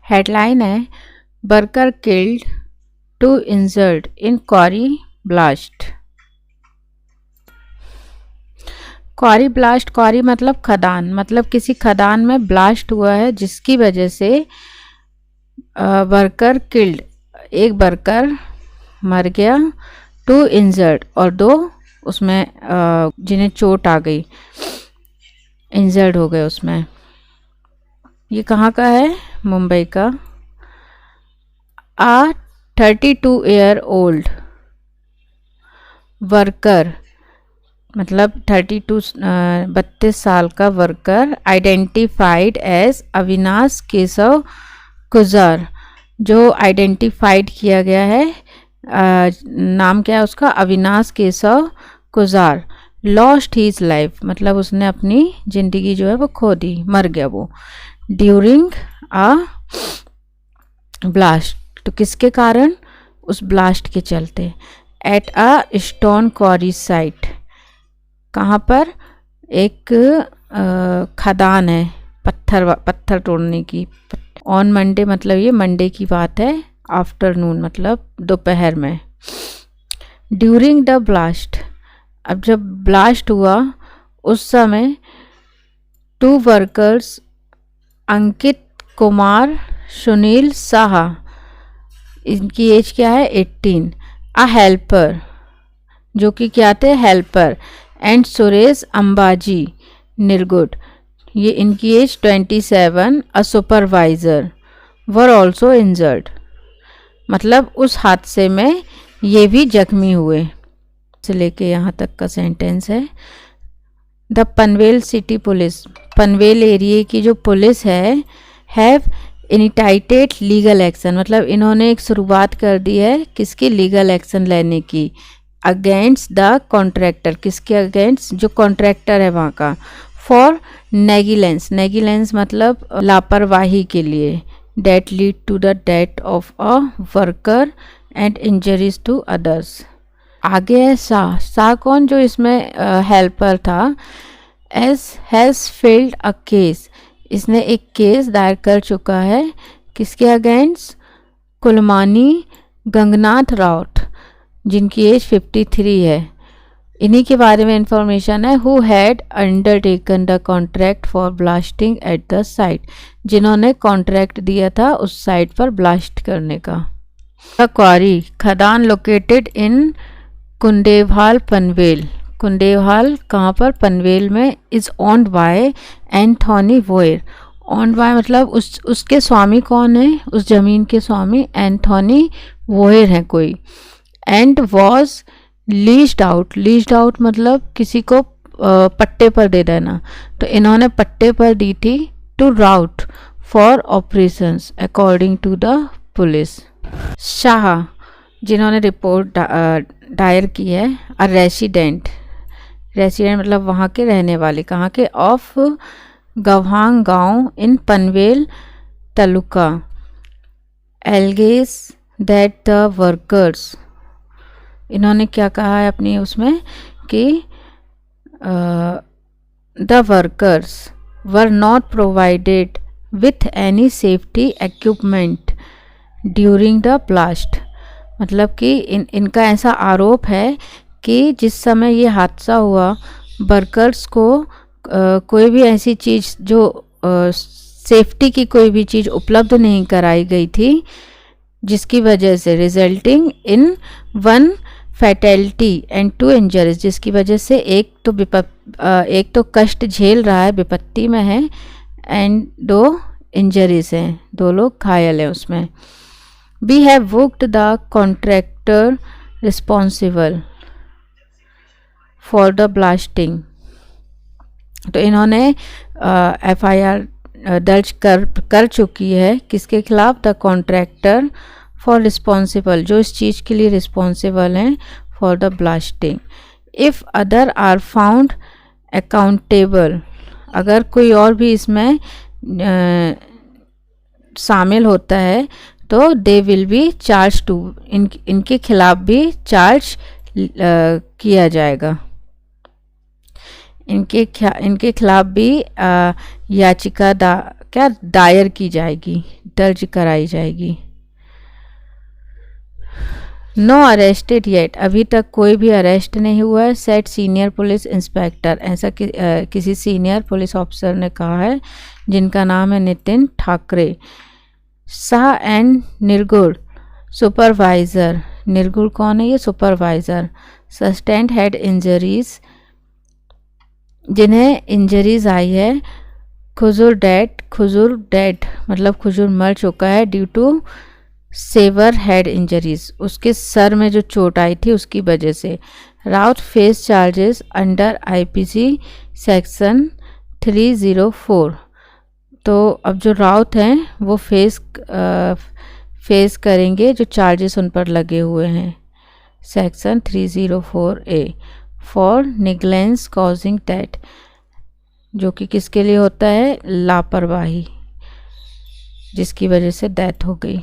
Headline है worker killed, 2 injured in quarry blast. Quarry blast, quarry मतलब खदान, मतलब किसी खदान में ब्लास्ट हुआ है जिसकी वजह से वर्कर किल्ड, एक वर्कर मर गया, 2 इंजर्ड और 2 उसमें जिन्हें चोट आ गई, इंजर्ड हो गए उसमें। ये कहाँ का है? मुंबई का। आ 32 ईयर ओल्ड वर्कर, मतलब 32 साल का worker identified as Avinash Keshav Gujar, जो आइडेंटिफाइड किया गया है, नाम क्या है उसका? अविनाश केशव गुजर, लॉस्ट हीज लाइफ, मतलब उसने अपनी ज़िंदगी जो है वो खो दी, मर गया वो, ड्यूरिंग अ ब्लास्ट। तो किसके कारण? उस ब्लास्ट के चलते। At a stone quarry site, कहाँ पर? एक खदान है पत्थर तोड़ने की। ऑन मंडे, मतलब ये मंडे की बात है, आफ्टरनून मतलब दोपहर में। ड्यूरिंग द ब्लास्ट, अब जब ब्लास्ट हुआ उस समय 2 वर्कर्स अंकित कुमार, सुनील साहा, इनकी एज क्या है? 18, अ हेल्पर, जो कि क्या थे? हेल्पर, एंड सुरेश अंबाजी निर्गुड, ये इनकी age 27, a supervisor, were also injured, मतलब उस हादसे में ये भी जख्मी हुए। से लेके यहाँ तक का सेंटेंस है। The Panvel city police, Panvel area की जो पुलिस है, हैव इनिटाइटेड लीगल एक्शन, मतलब इन्होंने एक शुरुआत कर दी है किसकी? लीगल एक्शन लेने की, अगेंस्ट द कॉन्ट्रैक्टर, किसके अगेंस्ट? जो कॉन्ट्रैक्टर है वहाँ का, फॉर नेगिलेंस, नेगिलेंस मतलब लापरवाही के लिए, that lead to the death of a worker and injuries to others. आगे है शाह कौन? जो इसमें हेल्पर था। As has filed a case, इसने एक केस दायर कर चुका है, किसके अगेंस्ट? कुलमानी गंगनाथ राउत, जिनकी एज 53 है। इन्हीं के बारे में इंफॉर्मेशन है। Who had undertaken the contract for blasting at the site, जिन्होंने कॉन्ट्रैक्ट दिया था उस साइट पर ब्लास्ट करने का। द क्वारी, खदान लोकेटेड इन कुंडेभाल पनवेल, कुंडेभाल कहाँ पर? पनवेल में। Is owned by Anthony where, owned by मतलब उसके स्वामी कौन है? उस ज़मीन के स्वामी एंथोनी वोयर हैं कोई। And was leased out, leased out मतलब किसी को पट्टे पर दे देना, तो इन्होंने पट्टे पर दी थी, to Raut for operations according to the police. Shah, जिन्होंने रिपोर्ट दायर की है, अ रेसिडेंट, रेसिडेंट मतलब वहाँ के रहने वाले, कहाँ के? ऑफ गवांग गांव in Panvel taluka, alleges that the workers, इन्होंने क्या कहा है अपनी उसमें कि the workers were not provided with any safety equipment during the blast, मतलब कि इनका ऐसा आरोप है कि जिस समय ये हादसा हुआ वर्कर्स को कोई भी ऐसी चीज़ जो सेफ्टी की कोई भी चीज़ उपलब्ध नहीं कराई गई थी, जिसकी वजह से resulting in 1 fatality and 2 injuries, जिसकी वजह से एक तो कष्ट झेल रहा है, विपत्ति में है, एंड 2 इंजरीज हैं, 2 लोग घायल हैं उसमें। We have booked the contractor responsible for the blasting, तो इन्होंने FIR दर्ज कर चुकी है किसके खिलाफ? द कॉन्ट्रैक्टर फॉर रिस्पॉन्सिबल, जो इस चीज़ के लिए रिस्पॉन्सिबल हैं, for the blasting. If other are found accountable, अगर कोई और भी इसमें शामिल होता है तो they will be charge too, इनके खिलाफ भी चार्ज किया जाएगा। इनके खिलाफ भी याचिका दायर की जाएगी, दर्ज कराई जाएगी। नो अरेस्टेड येट, अभी तक कोई भी अरेस्ट नहीं हुआ है। सेट सीनियर पुलिस इंस्पेक्टर, ऐसा किसी सीनियर पुलिस ऑफिसर ने कहा है जिनका नाम है नितिन ठाकरे। शाह एंड निर्गुण सुपरवाइज़र, निर्गुण कौन है? ये सुपरवाइज़र। सस्टेंड हेड इंजरीज, जिन्हें इंजरीज आई है। खुजूर डेड मतलब खुजूर मर चुका है due to severe head injuries, उसके सर में जो चोट आई थी उसकी वजह से। Raut faces charges under IPC section 304, तो अब जो राउत हैं वो फेस करेंगे जो चार्जेस उन पर लगे हुए हैं section 304A for negligence causing death, जो कि किसके लिए होता है? लापरवाही, जिसकी वजह से डेथ हो गई।